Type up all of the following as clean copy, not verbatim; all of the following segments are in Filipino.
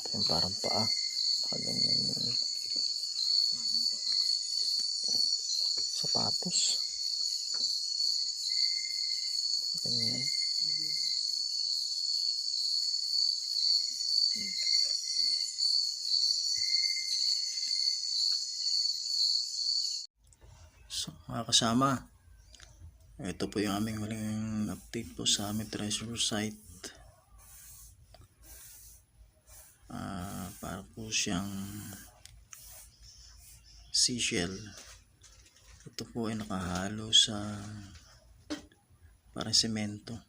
Yung parang paa. Ganyan yung sapatos. Ganyan. So, mga kasama, ito po yung aming huling update po sa aming treasure site. Para po siyang seashell. Ito po ay nakahalo sa parang semento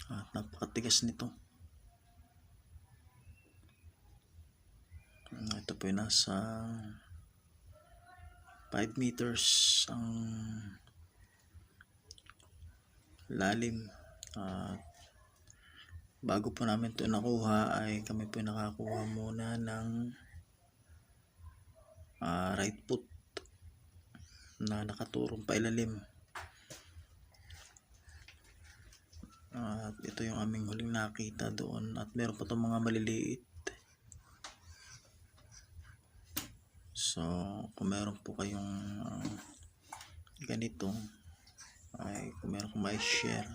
at napakatigas nito. Ito po ay nasa 5 meters ang lalim. Bago po namin ito nakuha ay kami po nakakuha muna ng right foot na nakaturong pailalim. At ito yung aming huling nakita doon, at meron pa itong mga maliliit. So kung meron po kayong ganito, ay kung meron kong may share,